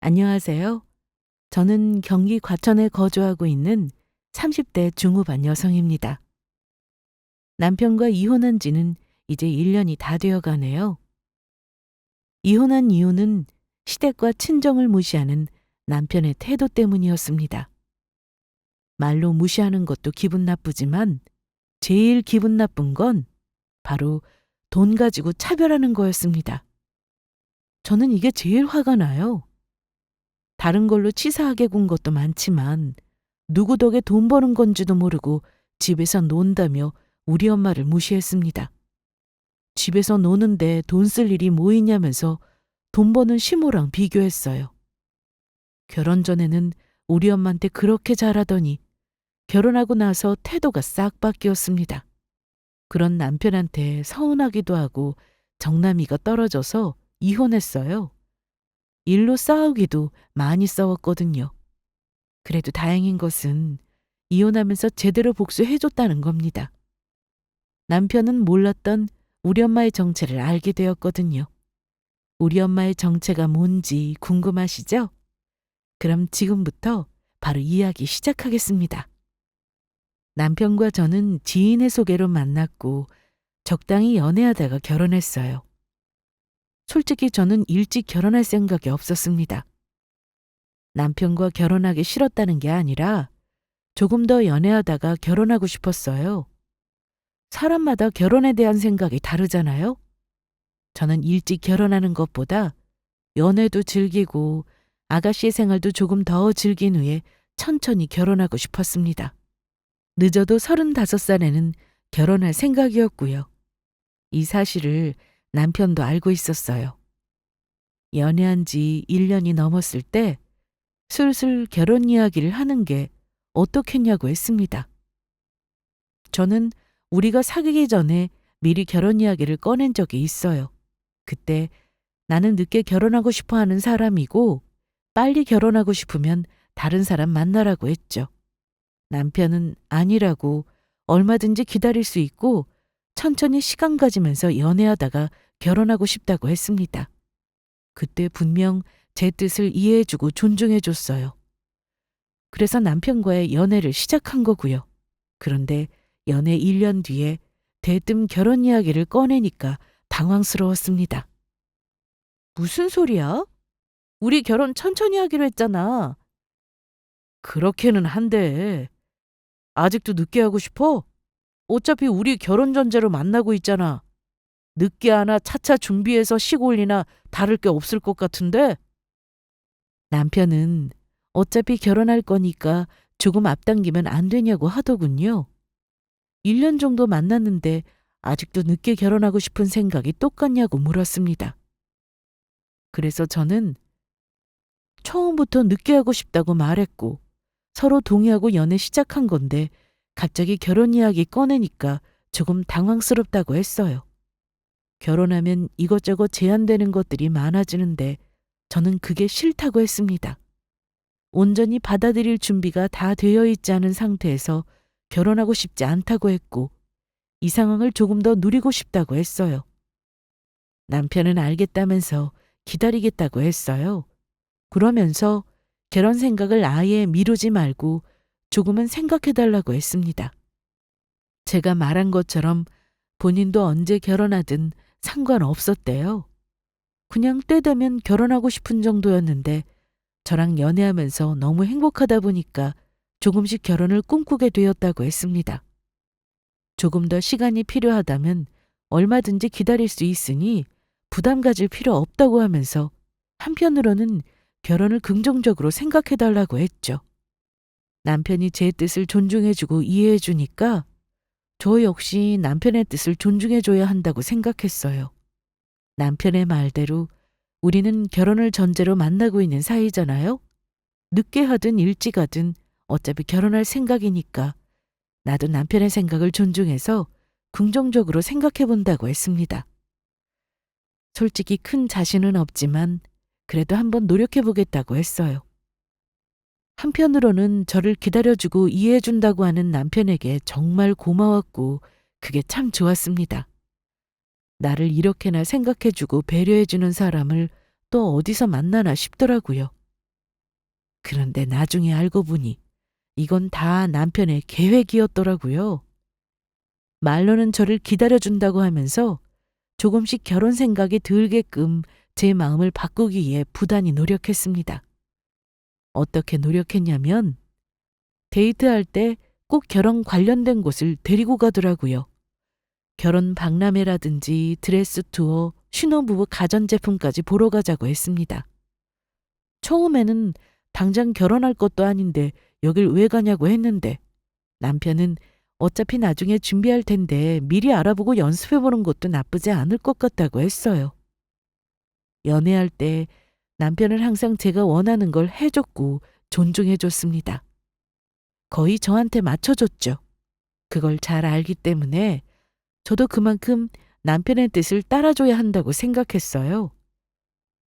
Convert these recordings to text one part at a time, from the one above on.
안녕하세요. 저는 경기 과천에 거주하고 있는 30대 중후반 여성입니다. 남편과 이혼한 지는 이제 1년이 다 되어 가네요. 이혼한 이유는 시댁과 친정을 무시하는 남편의 태도 때문이었습니다. 말로 무시하는 것도 기분 나쁘지만 제일 기분 나쁜 건 바로 돈 가지고 차별하는 거였습니다. 저는 이게 제일 화가 나요. 다른 걸로 치사하게 군 것도 많지만 누구 덕에 돈 버는 건지도 모르고 집에서 논다며 우리 엄마를 무시했습니다. 집에서 노는데 돈 쓸 일이 뭐 있냐면서 돈 버는 시모랑 비교했어요. 결혼 전에는 우리 엄마한테 그렇게 잘하더니 결혼하고 나서 태도가 싹 바뀌었습니다. 그런 남편한테 서운하기도 하고 정남이가 떨어져서 이혼했어요. 일로 싸우기도 많이 싸웠거든요. 그래도 다행인 것은 이혼하면서 제대로 복수해줬다는 겁니다. 남편은 몰랐던 우리 엄마의 정체를 알게 되었거든요. 우리 엄마의 정체가 뭔지 궁금하시죠? 그럼 지금부터 바로 이야기 시작하겠습니다. 남편과 저는 지인의 소개로 만났고 적당히 연애하다가 결혼했어요. 솔직히 저는 일찍 결혼할 생각이 없었습니다. 남편과 결혼하기 싫었다는 게 아니라 조금 더 연애하다가 결혼하고 싶었어요. 사람마다 결혼에 대한 생각이 다르잖아요. 저는 일찍 결혼하는 것보다 연애도 즐기고 아가씨의 생활도 조금 더 즐긴 후에 천천히 결혼하고 싶었습니다. 늦어도 35살에는 결혼할 생각이었고요. 이 사실을 남편도 알고 있었어요. 연애한 지 1년이 넘었을 때 슬슬 결혼 이야기를 하는 게 어떻겠냐고 했습니다. 저는 우리가 사귀기 전에 미리 결혼 이야기를 꺼낸 적이 있어요. 그때 나는 늦게 결혼하고 싶어 하는 사람이고 빨리 결혼하고 싶으면 다른 사람 만나라고 했죠. 남편은 아니라고 얼마든지 기다릴 수 있고 천천히 시간 가지면서 연애하다가 결혼하고 싶다고 했습니다. 그때 분명 제 뜻을 이해해주고 존중해줬어요. 그래서 남편과의 연애를 시작한 거고요. 그런데 연애 1년 뒤에 대뜸 결혼 이야기를 꺼내니까 당황스러웠습니다. 무슨 소리야? 우리 결혼 천천히 하기로 했잖아. 그렇게는 한데. 아직도 늦게 하고 싶어? 어차피 우리 결혼 전제로 만나고 있잖아. 늦게 하나 차차 준비해서 시골이나 다를 게 없을 것 같은데? 남편은 어차피 결혼할 거니까 조금 앞당기면 안 되냐고 하더군요. 1년 정도 만났는데 아직도 늦게 결혼하고 싶은 생각이 똑같냐고 물었습니다. 그래서 저는 처음부터 늦게 하고 싶다고 말했고 서로 동의하고 연애 시작한 건데 갑자기 결혼 이야기 꺼내니까 조금 당황스럽다고 했어요. 결혼하면 이것저것 제한되는 것들이 많아지는데 저는 그게 싫다고 했습니다. 온전히 받아들일 준비가 다 되어 있지 않은 상태에서 결혼하고 싶지 않다고 했고 이 상황을 조금 더 누리고 싶다고 했어요. 남편은 알겠다면서 기다리겠다고 했어요. 그러면서 결혼 생각을 아예 미루지 말고 조금은 생각해달라고 했습니다. 제가 말한 것처럼 본인도 언제 결혼하든 상관없었대요. 그냥 때 되면 결혼하고 싶은 정도였는데 저랑 연애하면서 너무 행복하다 보니까 조금씩 결혼을 꿈꾸게 되었다고 했습니다. 조금 더 시간이 필요하다면 얼마든지 기다릴 수 있으니 부담 가질 필요 없다고 하면서 한편으로는 결혼을 긍정적으로 생각해달라고 했죠. 남편이 제 뜻을 존중해주고 이해해주니까 저 역시 남편의 뜻을 존중해줘야 한다고 생각했어요. 남편의 말대로 우리는 결혼을 전제로 만나고 있는 사이잖아요. 늦게 하든 일찍 하든 어차피 결혼할 생각이니까 나도 남편의 생각을 존중해서 긍정적으로 생각해 본다고 했습니다. 솔직히 큰 자신은 없지만 그래도 한번 노력해 보겠다고 했어요. 한편으로는 저를 기다려주고 이해해준다고 하는 남편에게 정말 고마웠고 그게 참 좋았습니다. 나를 이렇게나 생각해주고 배려해주는 사람을 또 어디서 만나나 싶더라고요. 그런데 나중에 알고 보니 이건 다 남편의 계획이었더라고요. 말로는 저를 기다려준다고 하면서 조금씩 결혼 생각이 들게끔 제 마음을 바꾸기 위해 부단히 노력했습니다. 어떻게 노력했냐면 데이트할 때 꼭 결혼 관련된 곳을 데리고 가더라고요. 결혼 박람회라든지 드레스 투어, 신혼부부 가전제품까지 보러 가자고 했습니다. 처음에는 당장 결혼할 것도 아닌데 여길 왜 가냐고 했는데 남편은 어차피 나중에 준비할 텐데 미리 알아보고 연습해보는 것도 나쁘지 않을 것 같다고 했어요. 연애할 때 남편은 항상 제가 원하는 걸 해줬고 존중해줬습니다. 거의 저한테 맞춰줬죠. 그걸 잘 알기 때문에 저도 그만큼 남편의 뜻을 따라줘야 한다고 생각했어요.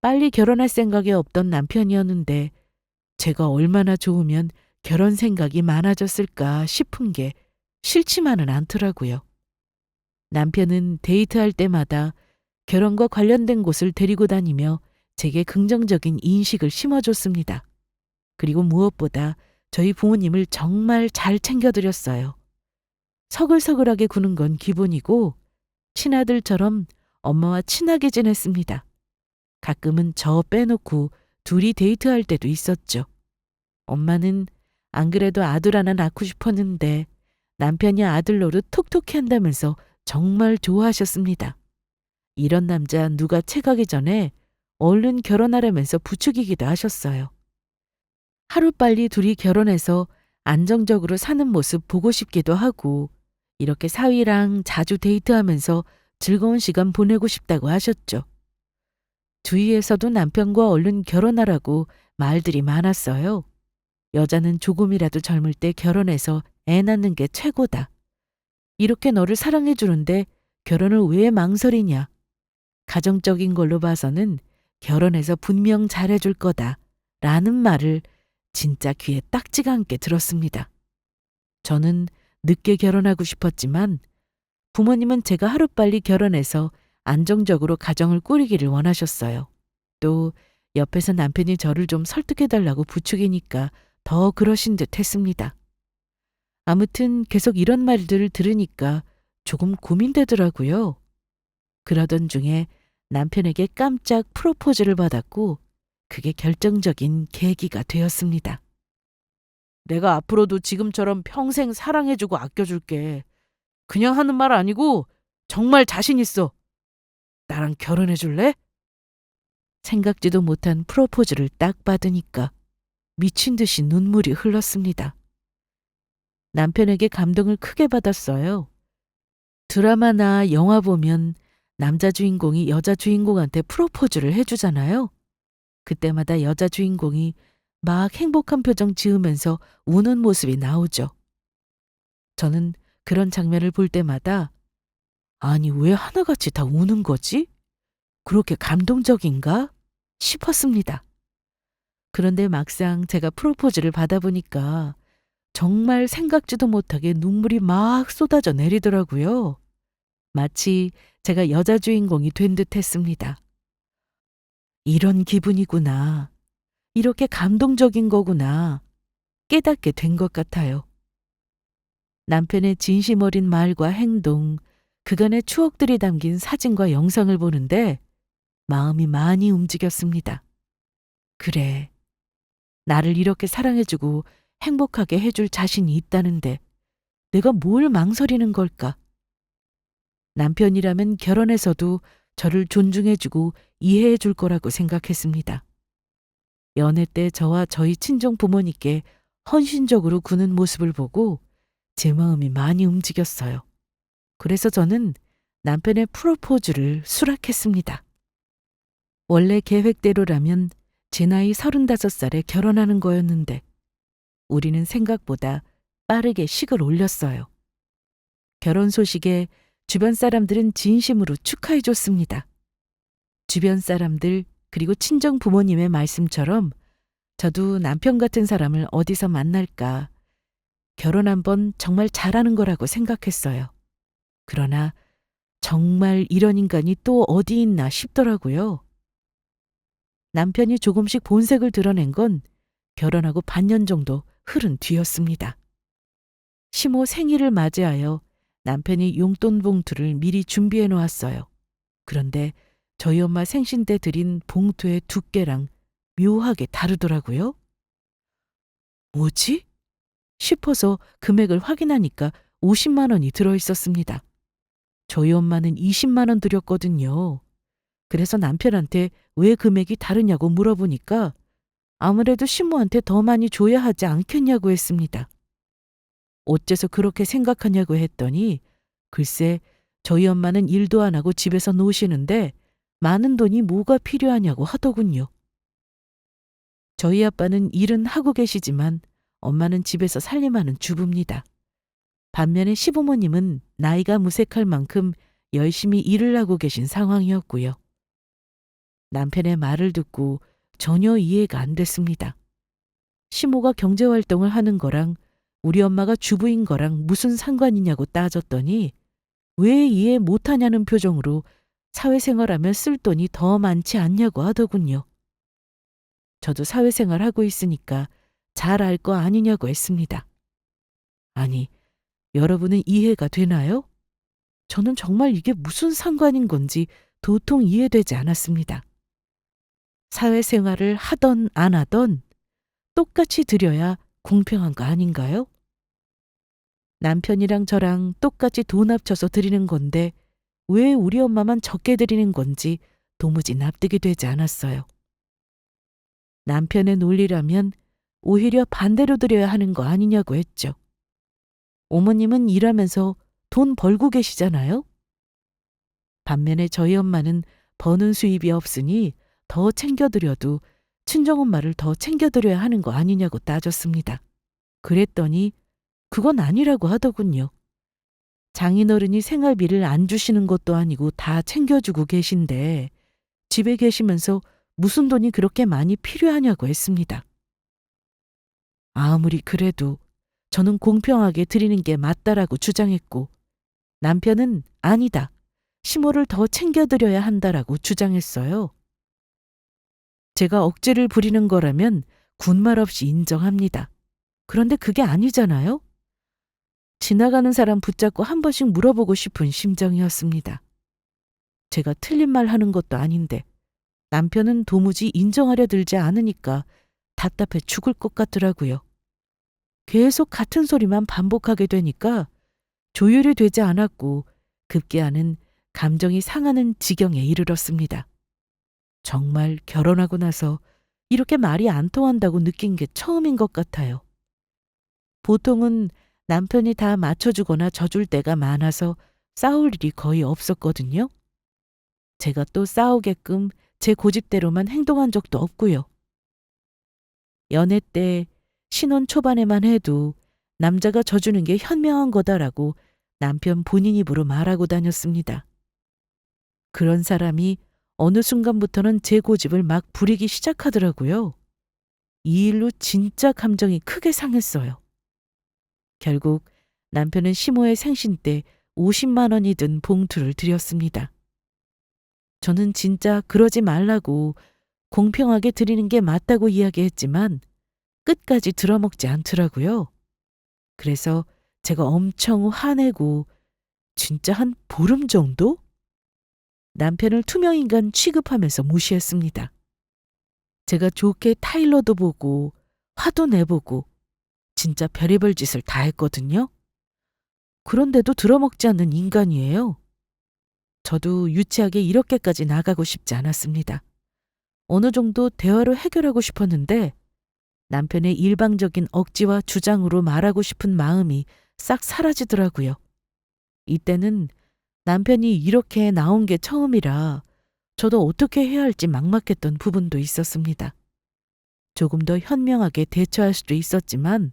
빨리 결혼할 생각이 없던 남편이었는데 제가 얼마나 좋으면 결혼 생각이 많아졌을까 싶은 게 싫지만은 않더라고요. 남편은 데이트할 때마다 결혼과 관련된 곳을 데리고 다니며 제게 긍정적인 인식을 심어줬습니다. 그리고 무엇보다 저희 부모님을 정말 잘 챙겨드렸어요. 서글서글하게 구는 건 기본이고 친아들처럼 엄마와 친하게 지냈습니다. 가끔은 저 빼놓고 둘이 데이트할 때도 있었죠. 엄마는 안 그래도 아들 하나 낳고 싶었는데 남편이 아들 노릇 톡톡히 한다면서 정말 좋아하셨습니다. 이런 남자 누가 채가기 전에 얼른 결혼하라면서 부추기기도 하셨어요. 하루빨리 둘이 결혼해서 안정적으로 사는 모습 보고 싶기도 하고 이렇게 사위랑 자주 데이트하면서 즐거운 시간 보내고 싶다고 하셨죠. 주위에서도 남편과 얼른 결혼하라고 말들이 많았어요. 여자는 조금이라도 젊을 때 결혼해서 애 낳는 게 최고다. 이렇게 너를 사랑해 주는데 결혼을 왜 망설이냐. 가정적인 걸로 봐서는 결혼해서 분명 잘해줄 거다. 라는 말을 진짜 귀에 딱지가 않게 들었습니다. 저는 늦게 결혼하고 싶었지만 부모님은 제가 하루빨리 결혼해서 안정적으로 가정을 꾸리기를 원하셨어요. 또 옆에서 남편이 저를 좀 설득해달라고 부추기니까 더 그러신 듯 했습니다. 아무튼 계속 이런 말들을 들으니까 조금 고민되더라고요. 그러던 중에 남편에게 깜짝 프로포즈를 받았고 그게 결정적인 계기가 되었습니다. 내가 앞으로도 지금처럼 평생 사랑해주고 아껴줄게. 그냥 하는 말 아니고 정말 자신 있어. 나랑 결혼해줄래? 생각지도 못한 프로포즈를 딱 받으니까 미친 듯이 눈물이 흘렀습니다. 남편에게 감동을 크게 받았어요. 드라마나 영화 보면 남자 주인공이 여자 주인공한테 프로포즈를 해주잖아요. 그때마다 여자 주인공이 막 행복한 표정 지으면서 우는 모습이 나오죠. 저는 그런 장면을 볼 때마다 아니 왜 하나같이 다 우는 거지? 그렇게 감동적인가? 싶었습니다. 그런데 막상 제가 프로포즈를 받아보니까 정말 생각지도 못하게 눈물이 막 쏟아져 내리더라고요. 마치 제가 여자 주인공이 된 듯 했습니다. 이런 기분이구나. 이렇게 감동적인 거구나. 깨닫게 된 것 같아요. 남편의 진심 어린 말과 행동, 그간의 추억들이 담긴 사진과 영상을 보는데 마음이 많이 움직였습니다. 그래, 나를 이렇게 사랑해주고 행복하게 해줄 자신이 있다는데 내가 뭘 망설이는 걸까? 남편이라면 결혼해서도 저를 존중해주고 이해해줄 거라고 생각했습니다. 연애 때 저와 저희 친정 부모님께 헌신적으로 구는 모습을 보고 제 마음이 많이 움직였어요. 그래서 저는 남편의 프로포즈를 수락했습니다. 원래 계획대로라면 제 나이 35살에 결혼하는 거였는데 우리는 생각보다 빠르게 식을 올렸어요. 결혼 소식에 주변 사람들은 진심으로 축하해 줬습니다. 주변 사람들 그리고 친정 부모님의 말씀처럼 저도 남편 같은 사람을 어디서 만날까 결혼 한번 정말 잘하는 거라고 생각했어요. 그러나 정말 이런 인간이 또 어디 있나 싶더라고요. 남편이 조금씩 본색을 드러낸 건 결혼하고 반년 정도 흐른 뒤였습니다. 시모 생일을 맞이하여 남편이 용돈 봉투를 미리 준비해 놓았어요. 그런데 저희 엄마 생신 때 드린 봉투의 두께랑 묘하게 다르더라고요. 뭐지? 싶어서 금액을 확인하니까 50만 원이 들어 있었습니다. 저희 엄마는 20만 원 드렸거든요. 그래서 남편한테 왜 금액이 다르냐고 물어보니까 아무래도 시모한테 더 많이 줘야 하지 않겠냐고 했습니다. 어째서 그렇게 생각하냐고 했더니 글쎄 저희 엄마는 일도 안 하고 집에서 노시는데 많은 돈이 뭐가 필요하냐고 하더군요. 저희 아빠는 일은 하고 계시지만 엄마는 집에서 살림하는 주부입니다. 반면에 시부모님은 나이가 무색할 만큼 열심히 일을 하고 계신 상황이었고요. 남편의 말을 듣고 전혀 이해가 안 됐습니다. 시모가 경제활동을 하는 거랑 우리 엄마가 주부인 거랑 무슨 상관이냐고 따졌더니 왜 이해 못하냐는 표정으로 사회생활하면 쓸 돈이 더 많지 않냐고 하더군요. 저도 사회생활 하고 있으니까 잘 알 거 아니냐고 했습니다. 아니, 여러분은 이해가 되나요? 저는 정말 이게 무슨 상관인 건지 도통 이해되지 않았습니다. 사회생활을 하던 안 하던 똑같이 드려야 공평한 거 아닌가요? 남편이랑 저랑 똑같이 돈 합쳐서 드리는 건데 왜 우리 엄마만 적게 드리는 건지 도무지 납득이 되지 않았어요. 남편의 논리라면 오히려 반대로 드려야 하는 거 아니냐고 했죠. 어머님은 일하면서 돈 벌고 계시잖아요? 반면에 저희 엄마는 버는 수입이 없으니 더 챙겨드려도 친정엄마를 더 챙겨드려야 하는 거 아니냐고 따졌습니다. 그랬더니 그건 아니라고 하더군요. 장인어른이 생활비를 안 주시는 것도 아니고 다 챙겨주고 계신데 집에 계시면서 무슨 돈이 그렇게 많이 필요하냐고 했습니다. 아무리 그래도 저는 공평하게 드리는 게 맞다라고 주장했고 남편은 아니다. 시모를 더 챙겨드려야 한다라고 주장했어요. 제가 억지를 부리는 거라면 군말 없이 인정합니다. 그런데 그게 아니잖아요? 지나가는 사람 붙잡고 한 번씩 물어보고 싶은 심정이었습니다. 제가 틀린 말 하는 것도 아닌데 남편은 도무지 인정하려 들지 않으니까 답답해 죽을 것 같더라고요. 계속 같은 소리만 반복하게 되니까 조율이 되지 않았고 급기야는 감정이 상하는 지경에 이르렀습니다. 정말 결혼하고 나서 이렇게 말이 안 통한다고 느낀 게 처음인 것 같아요. 보통은 남편이 다 맞춰주거나 져줄 때가 많아서 싸울 일이 거의 없었거든요. 제가 또 싸우게끔 제 고집대로만 행동한 적도 없고요. 연애 때 신혼 초반에만 해도 남자가 져주는 게 현명한 거다라고 남편 본인 입으로 말하고 다녔습니다. 그런 사람이 어느 순간부터는 제 고집을 막 부리기 시작하더라고요. 이 일로 진짜 감정이 크게 상했어요. 결국 남편은 시모의 생신 때 50만 원이 든 봉투를 드렸습니다. 저는 진짜 그러지 말라고 공평하게 드리는 게 맞다고 이야기했지만 끝까지 들어먹지 않더라고요. 그래서 제가 엄청 화내고 진짜 한 보름 정도? 남편을 투명인간 취급하면서 무시했습니다. 제가 좋게 타일러도 보고 화도 내보고 진짜 별의별 짓을 다 했거든요. 그런데도 들어먹지 않는 인간이에요. 저도 유치하게 이렇게까지 나가고 싶지 않았습니다. 어느 정도 대화로 해결하고 싶었는데 남편의 일방적인 억지와 주장으로 말하고 싶은 마음이 싹 사라지더라고요. 이때는 남편이 이렇게 나온 게 처음이라 저도 어떻게 해야 할지 막막했던 부분도 있었습니다. 조금 더 현명하게 대처할 수도 있었지만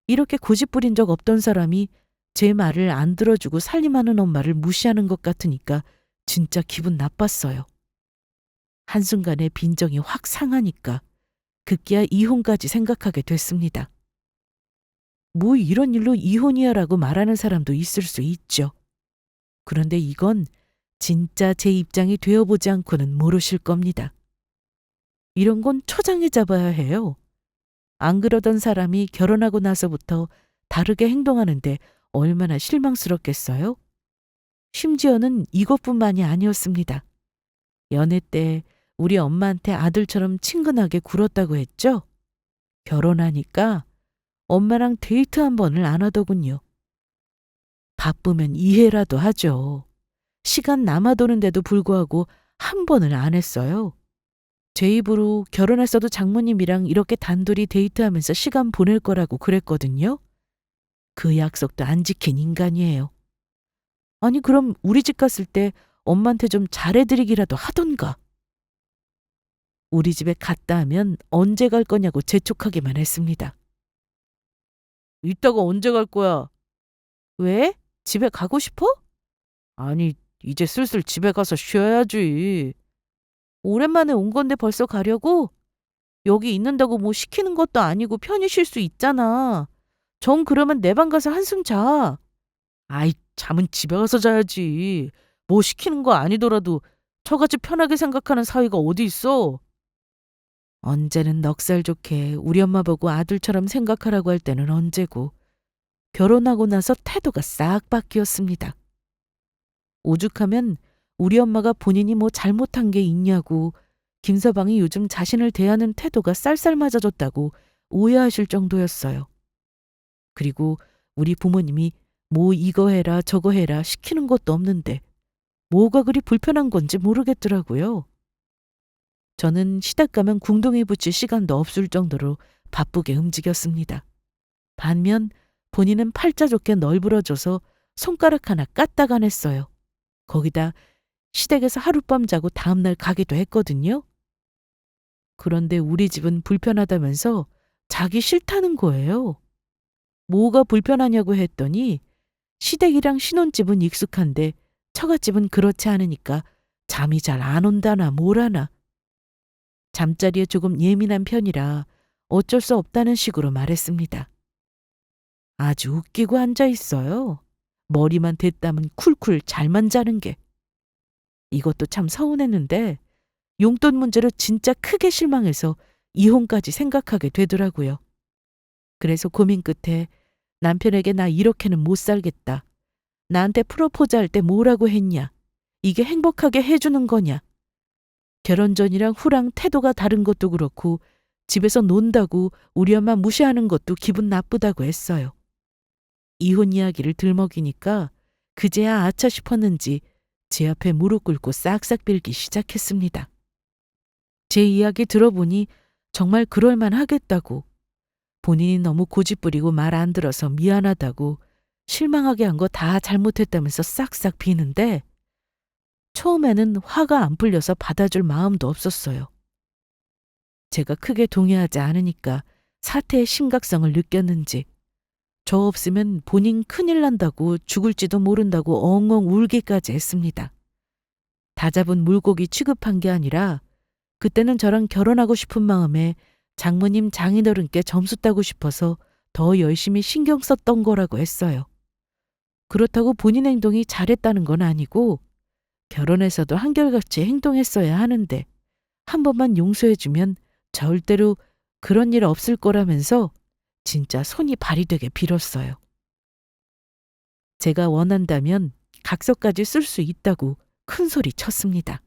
이렇게 고집 부린 적 없던 사람이 제 말을 안 들어주고 살림하는 엄마를 무시하는 것 같으니까 진짜 기분 나빴어요. 한순간에 빈정이 확 상하니까 급기야 이혼까지 생각하게 됐습니다. 뭐 이런 일로 이혼이야라고 말하는 사람도 있을 수 있죠. 그런데 이건 진짜 제 입장이 되어보지 않고는 모르실 겁니다. 이런 건 초장에 잡아야 해요. 안 그러던 사람이 결혼하고 나서부터 다르게 행동하는데 얼마나 실망스럽겠어요? 심지어는 이것뿐만이 아니었습니다. 연애 때 우리 엄마한테 아들처럼 친근하게 굴었다고 했죠? 결혼하니까 엄마랑 데이트 한 번을 안 하더군요. 바쁘면 이해라도 하죠. 시간 남아도는데도 불구하고 한 번을 안 했어요. 제 입으로 결혼했어도 장모님이랑 이렇게 단둘이 데이트하면서 시간 보낼 거라고 그랬거든요. 그 약속도 안 지킨 인간이에요. 아니 그럼 우리 집 갔을 때 엄마한테 좀 잘해드리기라도 하던가. 우리 집에 갔다 하면 언제 갈 거냐고 재촉하기만 했습니다. 이따가 언제 갈 거야? 왜? 집에 가고 싶어? 아니, 이제 슬슬 집에 가서 쉬어야지. 오랜만에 온 건데 벌써 가려고? 여기 있는다고 뭐 시키는 것도 아니고 편히 쉴 수 있잖아. 정 그러면 내 방 가서 한숨 자. 아이, 잠은 집에 가서 자야지. 뭐 시키는 거 아니더라도 저같이 편하게 생각하는 사위가 어디 있어? 언제는 넉살 좋게 우리 엄마 보고 아들처럼 생각하라고 할 때는 언제고 결혼하고 나서 태도가 싹 바뀌었습니다. 오죽하면 우리 엄마가 본인이 뭐 잘못한 게 있냐고 김서방이 요즘 자신을 대하는 태도가 쌀쌀맞아졌다고 오해하실 정도였어요. 그리고 우리 부모님이 뭐 이거 해라 저거 해라 시키는 것도 없는데 뭐가 그리 불편한 건지 모르겠더라고요. 저는 시댁 가면 궁둥이 붙일 시간도 없을 정도로 바쁘게 움직였습니다. 반면 본인은 팔자 좋게 널브러져서 손가락 하나 까딱 안 했어요. 거기다 시댁에서 하룻밤 자고 다음날 가기도 했거든요. 그런데 우리 집은 불편하다면서 자기 싫다는 거예요. 뭐가 불편하냐고 했더니 시댁이랑 신혼집은 익숙한데 처갓집은 그렇지 않으니까 잠이 잘 안 온다나 뭐라나. 잠자리에 조금 예민한 편이라 어쩔 수 없다는 식으로 말했습니다. 아주 웃기고 앉아 있어요. 머리만 댔다면 쿨쿨 잘만 자는 게. 이것도 참 서운했는데 용돈 문제로 진짜 크게 실망해서 이혼까지 생각하게 되더라고요. 그래서 고민 끝에 남편에게 나 이렇게는 못 살겠다. 나한테 프로포즈 할 때 뭐라고 했냐. 이게 행복하게 해주는 거냐. 결혼 전이랑 후랑 태도가 다른 것도 그렇고 집에서 논다고 우리 엄마 무시하는 것도 기분 나쁘다고 했어요. 이혼 이야기를 들먹이니까 그제야 아차 싶었는지 제 앞에 무릎 꿇고 싹싹 빌기 시작했습니다. 제 이야기 들어보니 정말 그럴만 하겠다고, 본인이 너무 고집부리고 말 안 들어서 미안하다고, 실망하게 한 거 다 잘못했다면서 싹싹 비는데 처음에는 화가 안 풀려서 받아줄 마음도 없었어요. 제가 크게 동요하지 않으니까 사태의 심각성을 느꼈는지 저 없으면 본인 큰일 난다고 죽을지도 모른다고 엉엉 울기까지 했습니다. 다잡은 물고기 취급한 게 아니라 그때는 저랑 결혼하고 싶은 마음에 장모님 장인어른께 점수 따고 싶어서 더 열심히 신경 썼던 거라고 했어요. 그렇다고 본인 행동이 잘했다는 건 아니고 결혼해서도 한결같이 행동했어야 하는데 한 번만 용서해주면 절대로 그런 일 없을 거라면서 진짜 손이 발이 되게 빌었어요. 제가 원한다면 각서까지 쓸 수 있다고 큰 소리 쳤습니다.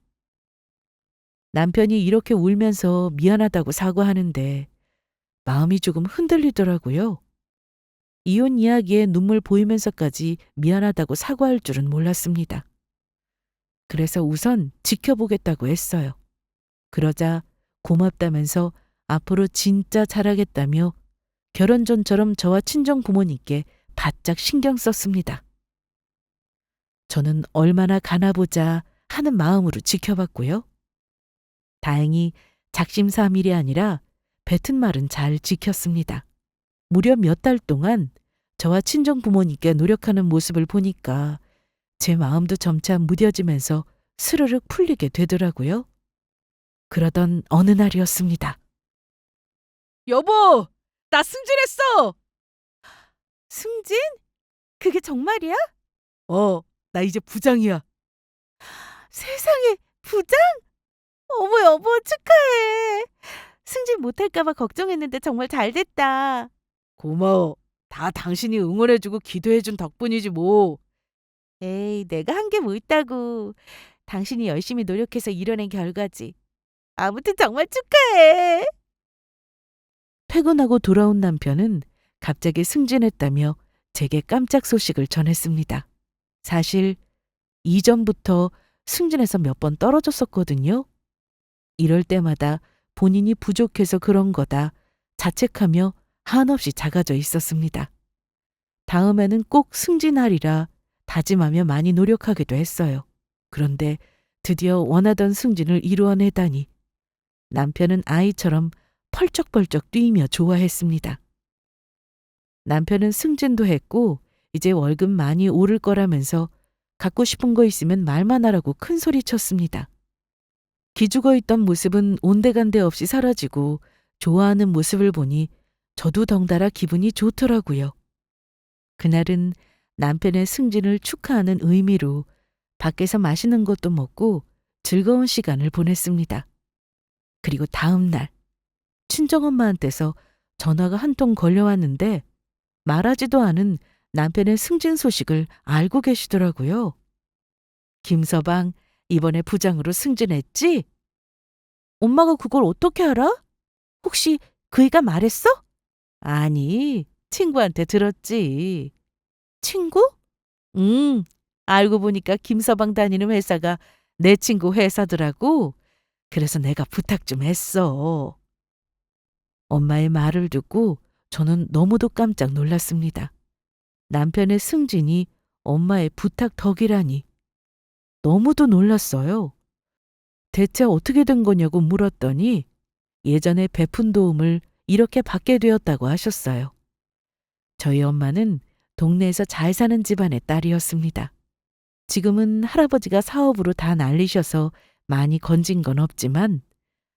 남편이 이렇게 울면서 미안하다고 사과하는데 마음이 조금 흔들리더라고요. 이혼 이야기에 눈물 보이면서까지 미안하다고 사과할 줄은 몰랐습니다. 그래서 우선 지켜보겠다고 했어요. 그러자 고맙다면서 앞으로 진짜 잘하겠다며 결혼 전처럼 저와 친정 부모님께 바짝 신경 썼습니다. 저는 얼마나 가나 보자 하는 마음으로 지켜봤고요. 다행히 작심삼일이 아니라 뱉은 말은 잘 지켰습니다. 무려 몇 달 동안 저와 친정 부모님께 노력하는 모습을 보니까 제 마음도 점차 무뎌지면서 스르륵 풀리게 되더라고요. 그러던 어느 날이었습니다. 여보, 나 승진했어! 승진? 그게 정말이야? 나 이제 부장이야. 세상에, 부장? 어머 여보 축하해. 승진 못할까봐 걱정했는데 정말 잘 됐다. 고마워. 다 당신이 응원해주고 기도해준 덕분이지 뭐. 에이, 내가 한 게 뭐 있다고. 당신이 열심히 노력해서 이뤄낸 결과지. 아무튼 정말 축하해. 퇴근하고 돌아온 남편은 갑자기 승진했다며 제게 깜짝 소식을 전했습니다. 사실 이전부터 승진해서 몇 번 떨어졌었거든요. 이럴 때마다 본인이 부족해서 그런 거다 자책하며 한없이 작아져 있었습니다. 다음에는 꼭 승진하리라 다짐하며 많이 노력하기도 했어요. 그런데 드디어 원하던 승진을 이루어내다니 남편은 아이처럼 펄쩍펄쩍 뛰며 좋아했습니다. 남편은 승진도 했고 이제 월급 많이 오를 거라면서 갖고 싶은 거 있으면 말만 하라고 큰 소리 쳤습니다. 기죽어 있던 모습은 온데간데 없이 사라지고 좋아하는 모습을 보니 저도 덩달아 기분이 좋더라고요. 그날은 남편의 승진을 축하하는 의미로 밖에서 맛있는 것도 먹고 즐거운 시간을 보냈습니다. 그리고 다음 날 친정엄마한테서 전화가 한 통 걸려왔는데 말하지도 않은 남편의 승진 소식을 알고 계시더라고요. 김서방, 이번에 부장으로 승진했지? 엄마가 그걸 어떻게 알아? 혹시 그 애가 말했어? 아니, 친구한테 들었지. 친구? 응, 알고 보니까 김서방 다니는 회사가 내 친구 회사더라고. 그래서 내가 부탁 좀 했어. 엄마의 말을 듣고 저는 너무도 깜짝 놀랐습니다. 남편의 승진이 엄마의 부탁 덕이라니. 너무도 놀랐어요. 대체 어떻게 된 거냐고 물었더니 예전에 베푼 도움을 이렇게 받게 되었다고 하셨어요. 저희 엄마는 동네에서 잘 사는 집안의 딸이었습니다. 지금은 할아버지가 사업으로 다 날리셔서 많이 건진 건 없지만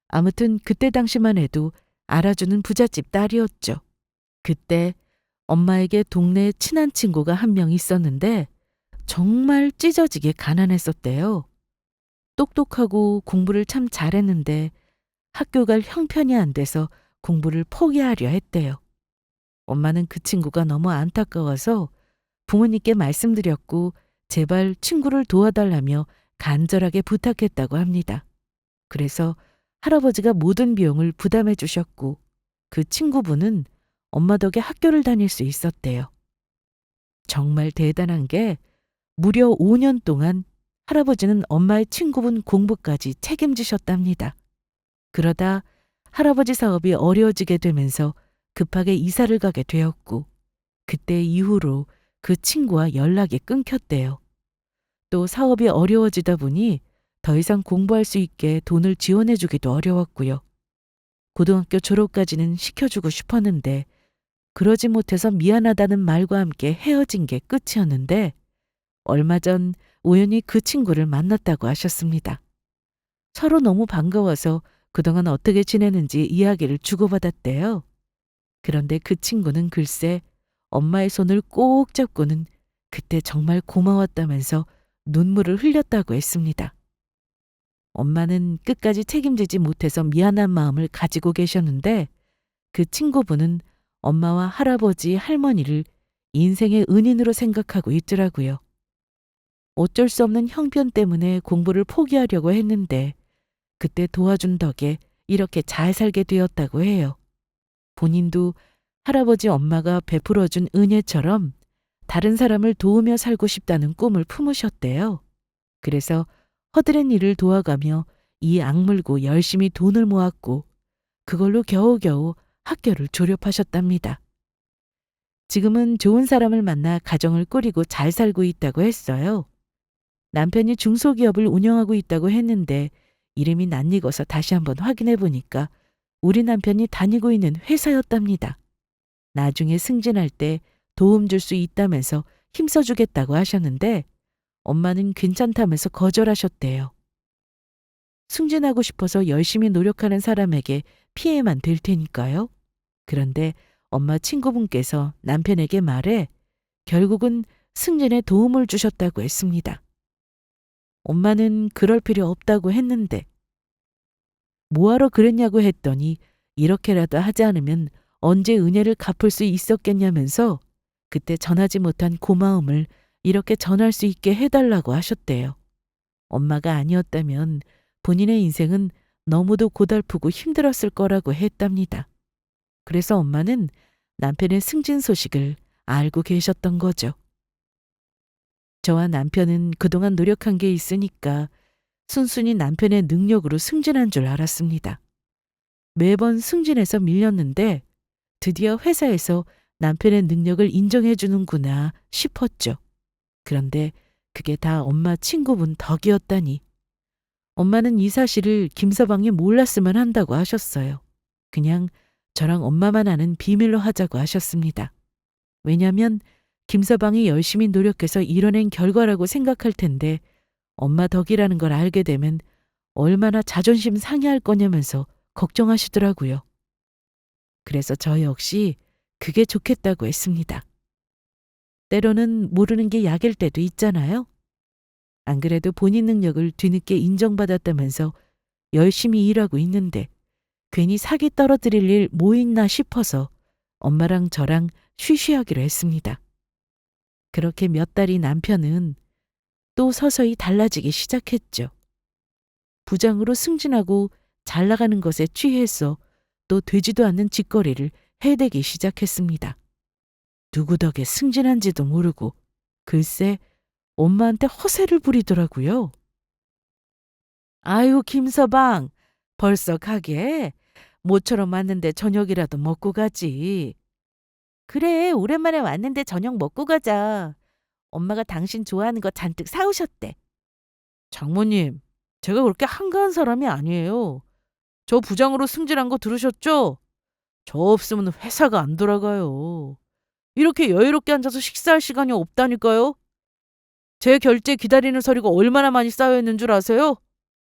아무튼 그때 당시만 해도 알아주는 부잣집 딸이었죠. 그때 엄마에게 동네에 친한 친구가 한 명 있었는데 정말 찢어지게 가난했었대요. 똑똑하고 공부를 참 잘했는데 학교 갈 형편이 안 돼서 공부를 포기하려 했대요. 엄마는 그 친구가 너무 안타까워서 부모님께 말씀드렸고 제발 친구를 도와달라며 간절하게 부탁했다고 합니다. 그래서 할아버지가 모든 비용을 부담해 주셨고 그 친구분은 엄마 덕에 학교를 다닐 수 있었대요. 정말 대단한 게 무려 5년 동안 할아버지는 엄마의 친구분 공부까지 책임지셨답니다. 그러다 할아버지 사업이 어려워지게 되면서 급하게 이사를 가게 되었고 그때 이후로 그 친구와 연락이 끊겼대요. 또 사업이 어려워지다 보니 더 이상 공부할 수 있게 돈을 지원해 주기도 어려웠고요. 고등학교 졸업까지는 시켜주고 싶었는데 그러지 못해서 미안하다는 말과 함께 헤어진 게 끝이었는데 얼마 전 우연히 그 친구를 만났다고 하셨습니다. 서로 너무 반가워서 그동안 어떻게 지내는지 이야기를 주고받았대요. 그런데 그 친구는 글쎄 엄마의 손을 꼭 잡고는 그때 정말 고마웠다면서 눈물을 흘렸다고 했습니다. 엄마는 끝까지 책임지지 못해서 미안한 마음을 가지고 계셨는데 그 친구분은 엄마와 할아버지, 할머니를 인생의 은인으로 생각하고 있더라고요. 어쩔 수 없는 형편 때문에 공부를 포기하려고 했는데 그때 도와준 덕에 이렇게 잘 살게 되었다고 해요. 본인도 할아버지 엄마가 베풀어준 은혜처럼 다른 사람을 도우며 살고 싶다는 꿈을 품으셨대요. 그래서 허드렛 일을 도와가며 이 악물고 열심히 돈을 모았고 그걸로 겨우겨우 학교를 졸업하셨답니다. 지금은 좋은 사람을 만나 가정을 꾸리고 잘 살고 있다고 했어요. 남편이 중소기업을 운영하고 있다고 했는데 이름이 낯익어서 다시 한번 확인해 보니까 우리 남편이 다니고 있는 회사였답니다. 나중에 승진할 때 도움 줄 수 있다면서 힘써주겠다고 하셨는데 엄마는 괜찮다면서 거절하셨대요. 승진하고 싶어서 열심히 노력하는 사람에게 피해만 될 테니까요. 그런데 엄마 친구분께서 남편에게 말해 결국은 승진에 도움을 주셨다고 했습니다. 엄마는 그럴 필요 없다고 했는데 뭐하러 그랬냐고 했더니 이렇게라도 하지 않으면 언제 은혜를 갚을 수 있었겠냐면서 그때 전하지 못한 고마움을 이렇게 전할 수 있게 해달라고 하셨대요. 엄마가 아니었다면 본인의 인생은 너무도 고달프고 힘들었을 거라고 했답니다. 그래서 엄마는 남편의 승진 소식을 알고 계셨던 거죠. 저와 남편은 그동안 노력한 게 있으니까 순순히 남편의 능력으로 승진한 줄 알았습니다. 매번 승진해서 밀렸는데 드디어 회사에서 남편의 능력을 인정해 주는구나 싶었죠. 그런데 그게 다 엄마 친구분 덕이었다니. 엄마는 이 사실을 김서방이 몰랐으면 한다고 하셨어요. 그냥 저랑 엄마만 아는 비밀로 하자고 하셨습니다. 왜냐면 김서방이 열심히 노력해서 이뤄낸 결과라고 생각할 텐데 엄마 덕이라는 걸 알게 되면 얼마나 자존심 상해할 거냐면서 걱정하시더라고요. 그래서 저 역시 그게 좋겠다고 했습니다. 때로는 모르는 게 약일 때도 있잖아요. 안 그래도 본인 능력을 뒤늦게 인정받았다면서 열심히 일하고 있는데 괜히 사기 떨어뜨릴 일 뭐 있나 싶어서 엄마랑 저랑 쉬쉬하기로 했습니다. 그렇게 몇 달이 남편은 또 서서히 달라지기 시작했죠. 부장으로 승진하고 잘 나가는 것에 취해서 또 되지도 않는 짓거리를 해대기 시작했습니다. 누구 덕에 승진한지도 모르고 글쎄 엄마한테 허세를 부리더라고요. 아유 김서방 벌써 가게? 모처럼 왔는데 저녁이라도 먹고 가지. 그래 오랜만에 왔는데 저녁 먹고 가자. 엄마가 당신 좋아하는 거 잔뜩 사오셨대. 장모님 제가 그렇게 한가한 사람이 아니에요. 저 부장으로 승진한 거 들으셨죠? 저 없으면 회사가 안 돌아가요. 이렇게 여유롭게 앉아서 식사할 시간이 없다니까요. 제 결제 기다리는 서류가 얼마나 많이 쌓여 있는 줄 아세요?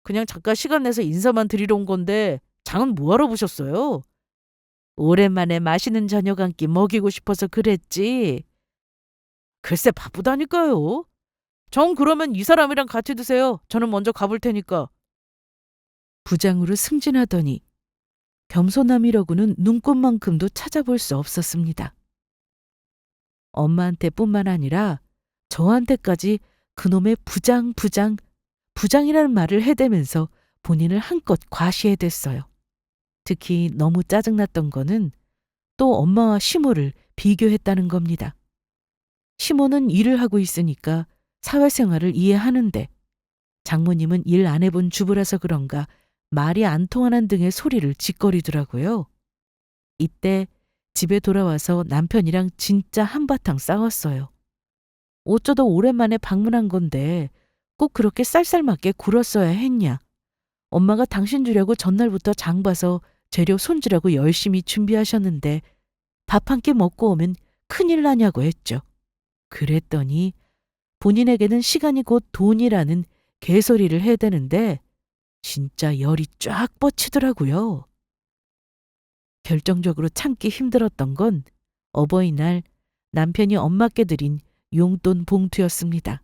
그냥 잠깐 시간 내서 인사만 드리러 온 건데 장은 뭐하러 보셨어요? 오랜만에 맛있는 저녁 한 끼 먹이고 싶어서 그랬지. 글쎄 바쁘다니까요. 정 그러면 이 사람이랑 같이 드세요. 저는 먼저 가볼 테니까. 부장으로 승진하더니 겸손함이라고는 눈꽃만큼도 찾아볼 수 없었습니다. 엄마한테뿐만 아니라 저한테까지 그놈의 부장이라는 말을 해대면서 본인을 한껏 과시해댔어요. 특히 너무 짜증났던 거는 또 엄마와 시모를 비교했다는 겁니다. 시모는 일을 하고 있으니까 사회생활을 이해하는데 장모님은 일 안 해본 주부라서 그런가 말이 안 통하는 등의 소리를 짓거리더라고요. 이때 집에 돌아와서 남편이랑 진짜 한바탕 싸웠어요. 어쩌다 오랜만에 방문한 건데 꼭 그렇게 쌀쌀맞게 굴었어야 했냐. 엄마가 당신 주려고 전날부터 장 봐서 재료 손질하고 열심히 준비하셨는데 밥 한 끼 먹고 오면 큰일 나냐고 했죠. 그랬더니 본인에게는 시간이 곧 돈이라는 개소리를 해대는데 진짜 열이 쫙 뻗치더라고요. 결정적으로 참기 힘들었던 건 어버이날 남편이 엄마께 드린 용돈 봉투였습니다.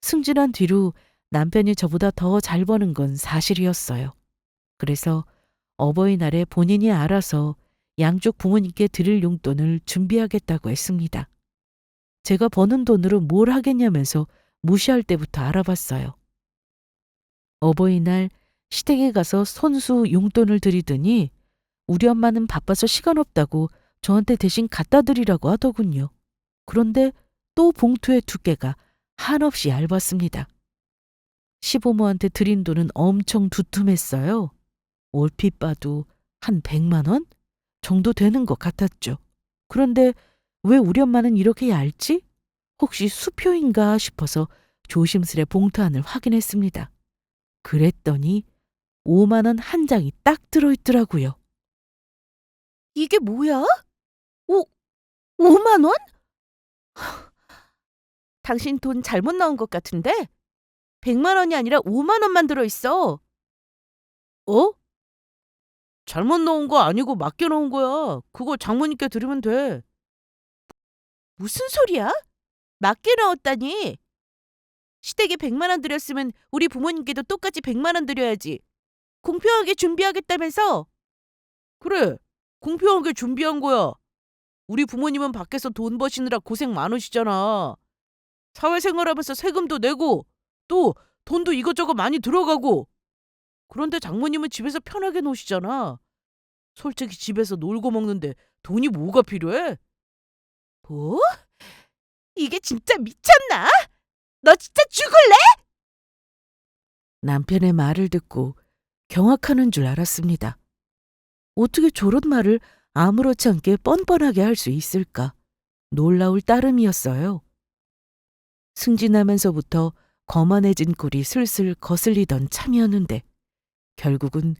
승진한 뒤로 남편이 저보다 더 잘 버는 건 사실이었어요. 그래서 어버이날에 본인이 알아서 양쪽 부모님께 드릴 용돈을 준비하겠다고 했습니다. 제가 버는 돈으로 뭘 하겠냐면서 무시할 때부터 알아봤어요. 어버이날 시댁에 가서 손수 용돈을 드리더니 우리 엄마는 바빠서 시간 없다고 저한테 대신 갖다 드리라고 하더군요. 그런데 또 봉투의 두께가 한없이 얇았습니다. 시부모한테 드린 돈은 엄청 두툼했어요. 얼핏 봐도 한 100만 원 정도 되는 것 같았죠. 그런데 왜 우리 엄마는 이렇게 얇지? 혹시 수표인가 싶어서 조심스레 봉투 안을 확인했습니다. 그랬더니 5만 원 한 장이 딱 들어있더라고요. 이게 뭐야? 5만 원? 당신 돈 잘못 나온 것 같은데? 100만 원이 아니라 5만 원만 들어있어. 어? 잘못 넣은 거 아니고 맡겨 놓은 거야. 그거 장모님께 드리면 돼. 무슨 소리야? 맡겨 넣었다니. 시댁에 100만 원 드렸으면 우리 부모님께도 똑같이 100만 원 드려야지. 공평하게 준비하겠다면서. 그래, 공평하게 준비한 거야. 우리 부모님은 밖에서 돈 버시느라 고생 많으시잖아. 사회생활하면서 세금도 내고 또 돈도 이것저것 많이 들어가고. 그런데 장모님은 집에서 편하게 노시잖아. 솔직히 집에서 놀고 먹는데 돈이 뭐가 필요해? 뭐? 이게 진짜 미쳤나? 너 진짜 죽을래? 남편의 말을 듣고 경악하는 줄 알았습니다. 어떻게 저런 말을 아무렇지 않게 뻔뻔하게 할 수 있을까? 놀라울 따름이었어요. 승진하면서부터 거만해진 꼴이 슬슬 거슬리던 참이었는데 결국은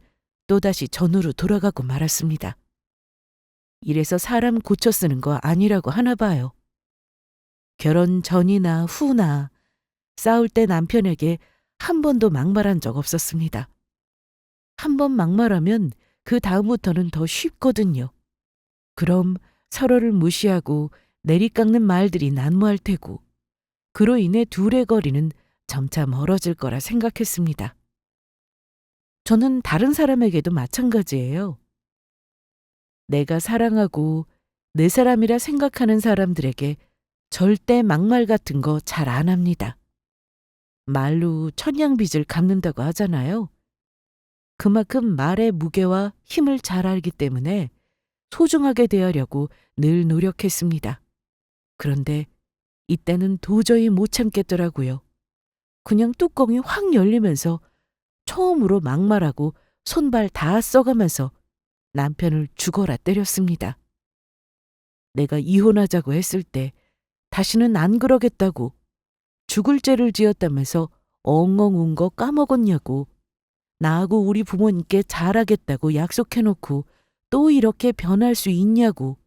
또다시 전으로 돌아가고 말았습니다. 이래서 사람 고쳐 쓰는 거 아니라고 하나 봐요. 결혼 전이나 후나 싸울 때 남편에게 한 번도 막말한 적 없었습니다. 한 번 막말하면 그 다음부터는 더 쉽거든요. 그럼 서로를 무시하고 내리깎는 말들이 난무할 테고 그로 인해 둘의 거리는 점차 멀어질 거라 생각했습니다. 저는 다른 사람에게도 마찬가지예요. 내가 사랑하고 내 사람이라 생각하는 사람들에게 절대 막말 같은 거 잘 안 합니다. 말로 천냥빚을 갚는다고 하잖아요. 그만큼 말의 무게와 힘을 잘 알기 때문에 소중하게 대하려고 늘 노력했습니다. 그런데 이때는 도저히 못 참겠더라고요. 그냥 뚜껑이 확 열리면서 처음으로 막말하고 손발 다 써가면서 남편을 죽어라 때렸습니다. 내가 이혼하자고 했을 때 다시는 안 그러겠다고 죽을 죄를 지었다면서 엉엉 운 거 까먹었냐고 나하고 우리 부모님께 잘하겠다고 약속해놓고 또 이렇게 변할 수 있냐고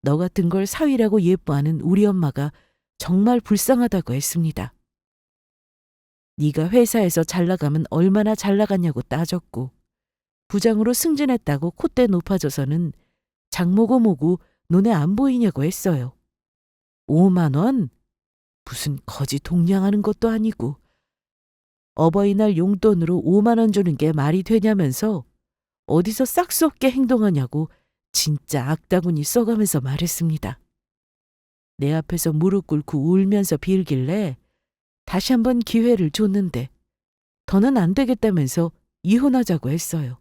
너 같은 걸 사위라고 예뻐하는 우리 엄마가 정말 불쌍하다고 했습니다. 네가 회사에서 잘 나가면 얼마나 잘 나갔냐고 따졌고 부장으로 승진했다고 콧대 높아져서는 장모고 뭐고 눈에 안 보이냐고 했어요. 5만 원? 무슨 거지 동냥하는 것도 아니고 어버이날 용돈으로 5만 원 주는 게 말이 되냐면서 어디서 싹수 없게 행동하냐고 진짜 악다구니 써가면서 말했습니다. 내 앞에서 무릎 꿇고 울면서 빌길래 다시 한번 기회를 줬는데 더는 안 되겠다면서 이혼하자고 했어요.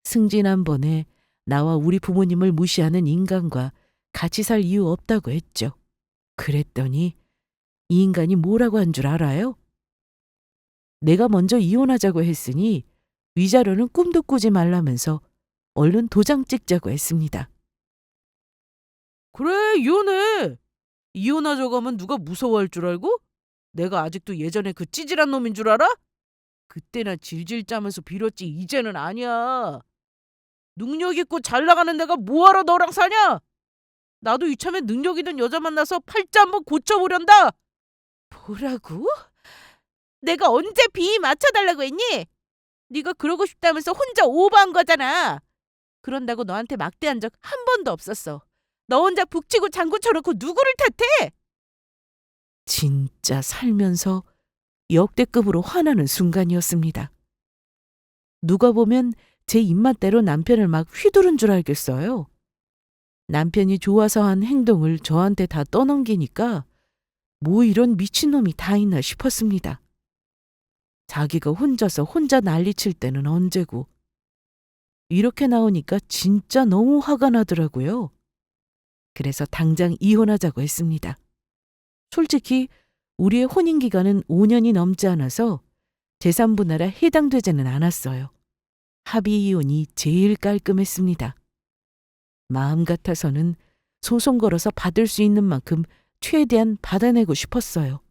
승진 한 번에 나와 우리 부모님을 무시하는 인간과 같이 살 이유 없다고 했죠. 그랬더니 이 인간이 뭐라고 한 줄 알아요? 내가 먼저 이혼하자고 했으니 위자료는 꿈도 꾸지 말라면서 얼른 도장 찍자고 했습니다. 그래, 이혼해. 이혼하자고 하면 누가 무서워할 줄 알고? 내가 아직도 예전에 그 찌질한 놈인 줄 알아? 그때나 질질 짜면서 빌었지 이제는 아니야. 능력 있고 잘 나가는 내가 뭐하러 너랑 사냐? 나도 이참에 능력 있는 여자 만나서 팔자 한번 고쳐보련다. 뭐라고? 내가 언제 비위 맞춰달라고 했니? 네가 그러고 싶다면서 혼자 오버한 거잖아. 그런다고 너한테 막대한 적 한 번도 없었어. 너 혼자 북치고 장구 쳐놓고 누구를 탓해? 진짜 살면서 역대급으로 화나는 순간이었습니다. 누가 보면 제 입맛대로 남편을 막 휘두른 줄 알겠어요. 남편이 좋아서 한 행동을 저한테 다 떠넘기니까 뭐 이런 미친놈이 다 있나 싶었습니다. 자기가 혼자 난리칠 때는 언제고. 이렇게 나오니까 진짜 너무 화가 나더라고요. 그래서 당장 이혼하자고 했습니다. 솔직히 우리의 혼인 기간은 5년이 넘지 않아서 재산 분할에 해당되지는 않았어요. 합의 이혼이 제일 깔끔했습니다. 마음 같아서는 소송 걸어서 받을 수 있는 만큼 최대한 받아내고 싶었어요.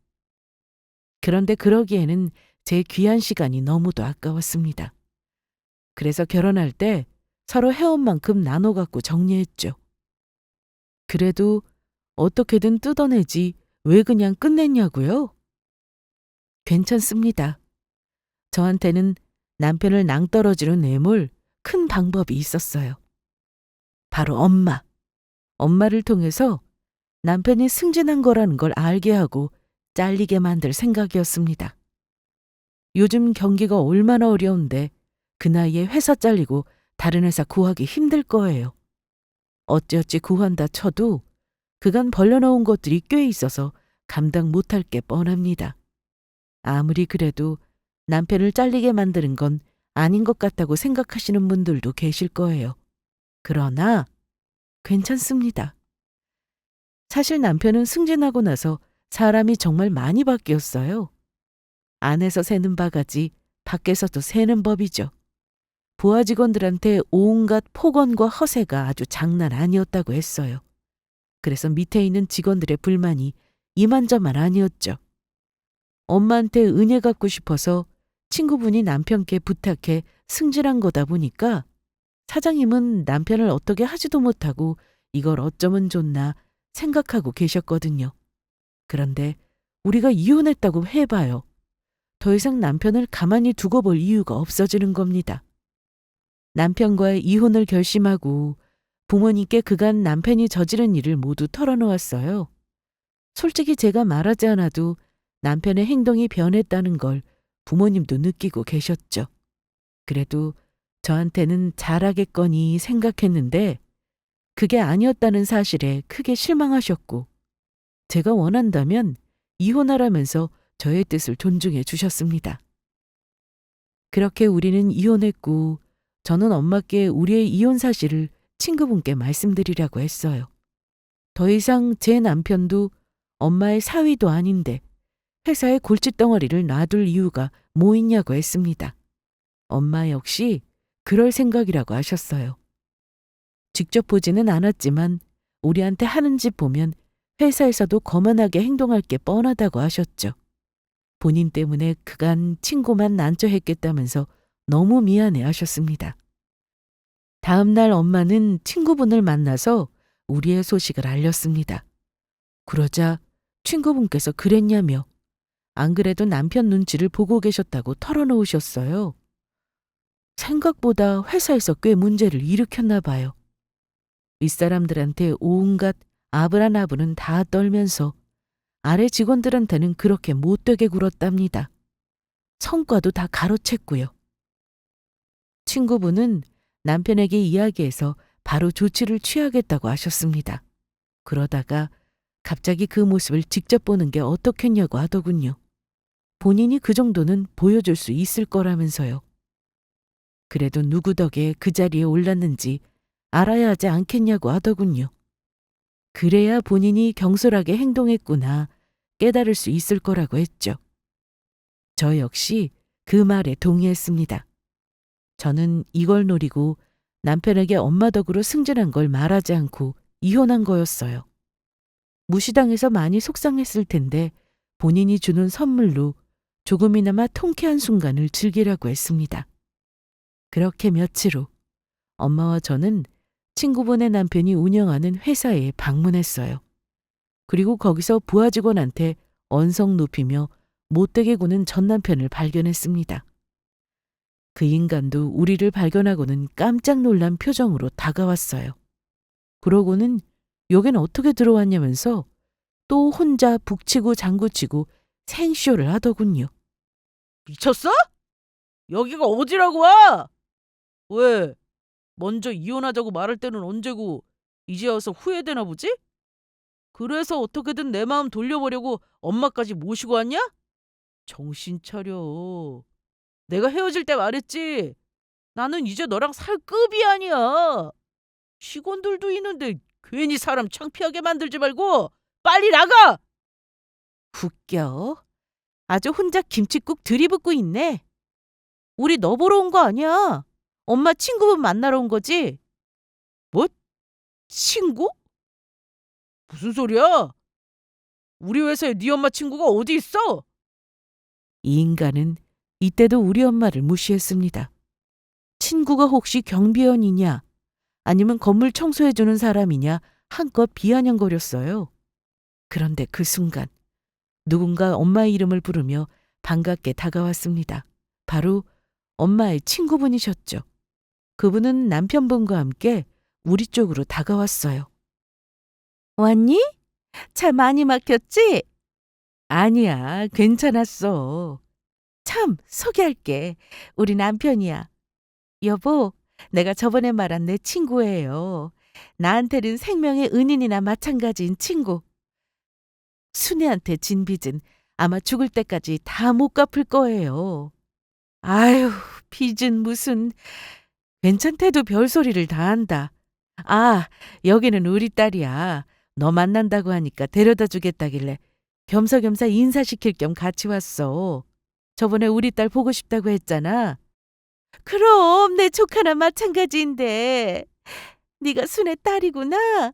그런데 그러기에는 제 귀한 시간이 너무도 아까웠습니다. 그래서 결혼할 때 서로 해온 만큼 나눠 갖고 정리했죠. 그래도 어떻게든 뜯어내지 왜 그냥 끝냈냐고요? 괜찮습니다. 저한테는 남편을 낭떠러지로 내몰 큰 방법이 있었어요. 바로 엄마. 엄마를 통해서 남편이 승진한 거라는 걸 알게 하고 잘리게 만들 생각이었습니다. 요즘 경기가 얼마나 어려운데 그 나이에 회사 잘리고 다른 회사 구하기 힘들 거예요. 어찌어찌 구한다 쳐도 그간 벌려놓은 것들이 꽤 있어서 감당 못할 게 뻔합니다. 아무리 그래도 남편을 잘리게 만드는 건 아닌 것 같다고 생각하시는 분들도 계실 거예요. 그러나 괜찮습니다. 사실 남편은 승진하고 나서 사람이 정말 많이 바뀌었어요. 안에서 새는 바가지, 밖에서도 새는 법이죠. 부하 직원들한테 온갖 폭언과 허세가 아주 장난 아니었다고 했어요. 그래서 밑에 있는 직원들의 불만이 이만저만 아니었죠. 엄마한테 은혜 갚고 싶어서 친구분이 남편께 부탁해 승진한 거다 보니까 사장님은 남편을 어떻게 하지도 못하고 이걸 어쩌면 좋나 생각하고 계셨거든요. 그런데 우리가 이혼했다고 해봐요. 더 이상 남편을 가만히 두고 볼 이유가 없어지는 겁니다. 남편과의 이혼을 결심하고 부모님께 그간 남편이 저지른 일을 모두 털어놓았어요. 솔직히 제가 말하지 않아도 남편의 행동이 변했다는 걸 부모님도 느끼고 계셨죠. 그래도 저한테는 잘하겠거니 생각했는데 그게 아니었다는 사실에 크게 실망하셨고 제가 원한다면 이혼하라면서 저의 뜻을 존중해 주셨습니다. 그렇게 우리는 이혼했고 저는 엄마께 우리의 이혼 사실을 친구분께 말씀드리라고 했어요. 더 이상 제 남편도 엄마의 사위도 아닌데 회사의 골칫덩어리를 놔둘 이유가 뭐 있냐고 했습니다. 엄마 역시 그럴 생각이라고 하셨어요. 직접 보지는 않았지만 우리한테 하는 짓 보면 회사에서도 거만하게 행동할 게 뻔하다고 하셨죠. 본인 때문에 그간 친구만 난처했겠다면서 너무 미안해 하셨습니다. 다음 날 엄마는 친구분을 만나서 우리의 소식을 알렸습니다. 그러자 친구분께서 그랬냐며 안 그래도 남편 눈치를 보고 계셨다고 털어놓으셨어요. 생각보다 회사에서 꽤 문제를 일으켰나 봐요. 윗사람들한테 온갖 아브라나브는 다 떨면서 아래 직원들한테는 그렇게 못되게 굴었답니다. 성과도 다 가로챘고요. 친구분은 남편에게 이야기해서 바로 조치를 취하겠다고 하셨습니다. 그러다가 갑자기 그 모습을 직접 보는 게 어떻겠냐고 하더군요. 본인이 그 정도는 보여줄 수 있을 거라면서요. 그래도 누구 덕에 그 자리에 올랐는지 알아야 하지 않겠냐고 하더군요. 그래야 본인이 경솔하게 행동했구나 깨달을 수 있을 거라고 했죠. 저 역시 그 말에 동의했습니다. 저는 이걸 노리고 남편에게 엄마 덕으로 승진한 걸 말하지 않고 이혼한 거였어요. 무시당해서 많이 속상했을 텐데 본인이 주는 선물로 조금이나마 통쾌한 순간을 즐기라고 했습니다. 그렇게 며칠 후 엄마와 저는 친구분의 남편이 운영하는 회사에 방문했어요. 그리고 거기서 부하 직원한테 언성 높이며 못되게 구는 전 남편을 발견했습니다. 그 인간도 우리를 발견하고는 깜짝 놀란 표정으로 다가왔어요. 그러고는 여긴 어떻게 들어왔냐면서 또 혼자 북치고 장구치고 생쇼를 하더군요. 미쳤어? 여기가 어디라고 와? 왜? 먼저 이혼하자고 말할 때는 언제고 이제 와서 후회되나 보지? 그래서 어떻게든 내 마음 돌려보려고 엄마까지 모시고 왔냐? 정신 차려. 내가 헤어질 때 말했지. 나는 이제 너랑 살 급이 아니야. 직원들도 있는데 괜히 사람 창피하게 만들지 말고 빨리 나가! 웃겨. 아주 혼자 김칫국 들이붓고 있네. 우리 너 보러 온 거 아니야. 엄마 친구분 만나러 온 거지. 뭐? 친구? 무슨 소리야? 우리 회사에 네 엄마 친구가 어디 있어? 이 인간은 이때도 우리 엄마를 무시했습니다. 친구가 혹시 경비원이냐 아니면 건물 청소해주는 사람이냐 한껏 비아냥거렸어요. 그런데 그 순간 누군가 엄마의 이름을 부르며 반갑게 다가왔습니다. 바로 엄마의 친구분이셨죠. 그분은 남편분과 함께 우리 쪽으로 다가왔어요. 왔니? 차 많이 막혔지? 아니야, 괜찮았어. 참, 소개할게. 우리 남편이야. 여보, 내가 저번에 말한 내 친구예요. 나한테는 생명의 은인이나 마찬가지인 친구. 순애한테 진 빚은 아마 죽을 때까지 다 못 갚을 거예요. 아유, 빚은 무슨. 괜찮대도 별소리를 다 한다. 아, 여기는 우리 딸이야. 너 만난다고 하니까 데려다 주겠다길래 겸사겸사 인사시킬 겸 같이 왔어. 저번에 우리 딸 보고 싶다고 했잖아. 그럼 내 조카나 마찬가지인데. 네가 순애 딸이구나.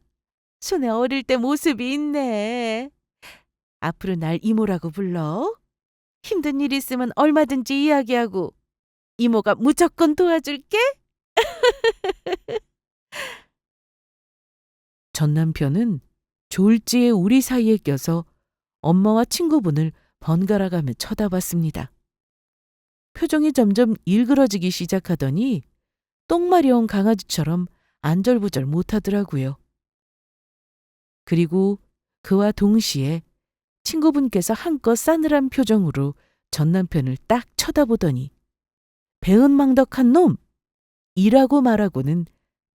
순애 어릴 때 모습이 있네. 앞으로 날 이모라고 불러. 힘든 일 있으면 얼마든지 이야기하고 이모가 무조건 도와줄게. 전 남편은 졸지에 우리 사이에 껴서 엄마와 친구분을 번갈아가며 쳐다봤습니다. 표정이 점점 일그러지기 시작하더니 똥마려운 강아지처럼 안절부절 못하더라고요. 그리고 그와 동시에 친구분께서 한껏 싸늘한 표정으로 전 남편을 딱 쳐다보더니 배은망덕한 놈! 이라고 말하고는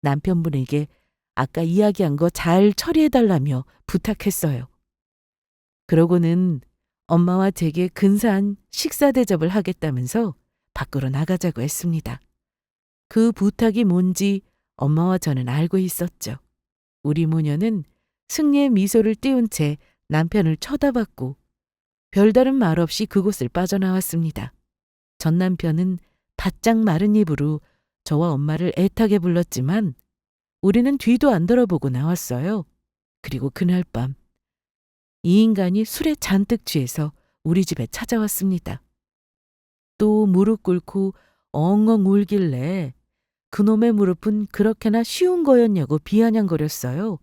남편분에게 아까 이야기한 거 잘 처리해달라며 부탁했어요. 그러고는 엄마와 제게 근사한 식사 대접을 하겠다면서 밖으로 나가자고 했습니다. 그 부탁이 뭔지 엄마와 저는 알고 있었죠. 우리 모녀는 승리의 미소를 띄운 채 남편을 쳐다봤고 별다른 말 없이 그곳을 빠져나왔습니다. 전 남편은 바짝 마른 입으로 저와 엄마를 애타게 불렀지만 우리는 뒤도 안 돌아보고 나왔어요. 그리고 그날 밤 이 인간이 술에 잔뜩 취해서 우리 집에 찾아왔습니다. 또 무릎 꿇고 엉엉 울길래 그놈의 무릎은 그렇게나 쉬운 거였냐고 비아냥거렸어요.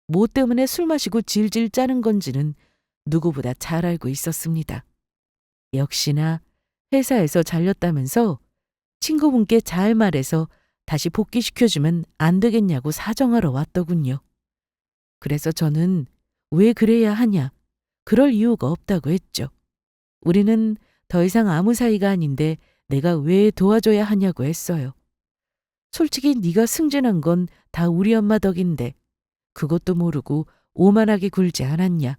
뭐 때문에 술 마시고 질질 짜는 건지는 누구보다 잘 알고 있었습니다. 역시나 회사에서 잘렸다면서 친구분께 잘 말해서 다시 복귀시켜주면 안 되겠냐고 사정하러 왔더군요. 그래서 저는 왜 그래야 하냐, 그럴 이유가 없다고 했죠. 우리는 더 이상 아무 사이가 아닌데 내가 왜 도와줘야 하냐고 했어요. 솔직히 네가 승진한 건 다 우리 엄마 덕인데 그것도 모르고 오만하게 굴지 않았냐.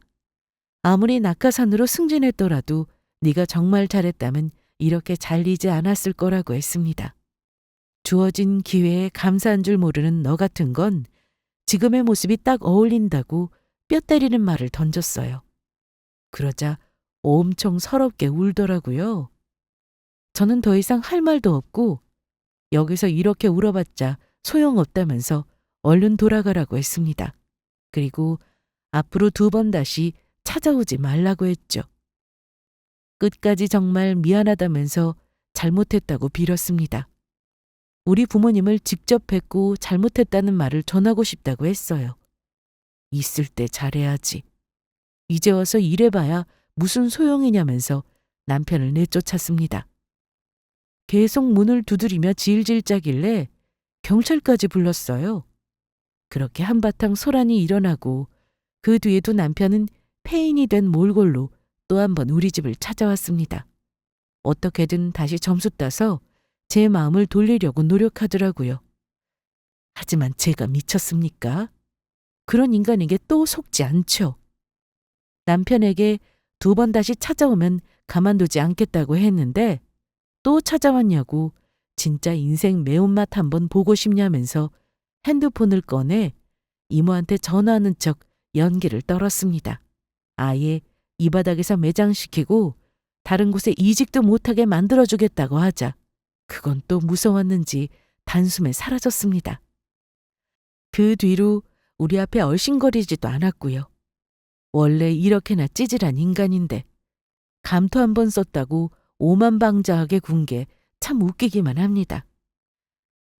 아무리 낙하산으로 승진했더라도 네가 정말 잘했다면 이렇게 잘리지 않았을 거라고 했습니다. 주어진 기회에 감사한 줄 모르는 너 같은 건 지금의 모습이 딱 어울린다고 뼈 때리는 말을 던졌어요. 그러자 엄청 서럽게 울더라고요. 저는 더 이상 할 말도 없고 여기서 이렇게 울어봤자 소용없다면서 얼른 돌아가라고 했습니다. 그리고 앞으로 2번 다시 찾아오지 말라고 했죠. 끝까지 정말 미안하다면서 잘못했다고 빌었습니다. 우리 부모님을 직접 뵙고 잘못했다는 말을 전하고 싶다고 했어요. 있을 때 잘해야지. 이제 와서 이래봐야 무슨 소용이냐면서 남편을 내쫓았습니다. 계속 문을 두드리며 질질 짜길래 경찰까지 불렀어요. 그렇게 한바탕 소란이 일어나고 그 뒤에도 남편은 폐인이 된 몰골로 또 한 번 우리 집을 찾아왔습니다. 어떻게든 다시 점수 따서 제 마음을 돌리려고 노력하더라고요. 하지만 제가 미쳤습니까? 그런 인간에게 또 속지 않죠. 남편에게 2번 다시 찾아오면 가만두지 않겠다고 했는데 또 찾아왔냐고 진짜 인생 매운맛 한번 보고 싶냐면서 핸드폰을 꺼내 이모한테 전화하는 척 연기를 떨었습니다. 아예 이 바닥에서 매장시키고 다른 곳에 이직도 못하게 만들어주겠다고 하자 그건 또 무서웠는지 단숨에 사라졌습니다. 그 뒤로 우리 앞에 얼씬거리지도 않았고요. 원래 이렇게나 찌질한 인간인데 감토 한 번 썼다고 오만방자하게 군 게 참 웃기기만 합니다.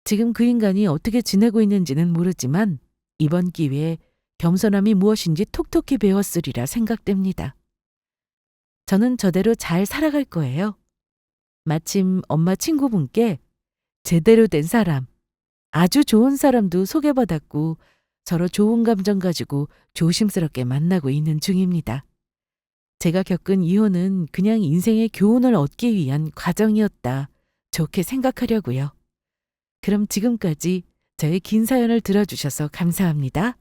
지금 그 인간이 어떻게 지내고 있는지는 모르지만 이번 기회에 겸손함이 무엇인지 톡톡히 배웠으리라 생각됩니다. 저는 저대로 잘 살아갈 거예요. 마침 엄마 친구분께 제대로 된 사람, 아주 좋은 사람도 소개받았고 서로 좋은 감정 가지고 조심스럽게 만나고 있는 중입니다. 제가 겪은 이혼은 그냥 인생의 교훈을 얻기 위한 과정이었다. 좋게 생각하려고요. 그럼 지금까지 저의 긴 사연을 들어주셔서 감사합니다.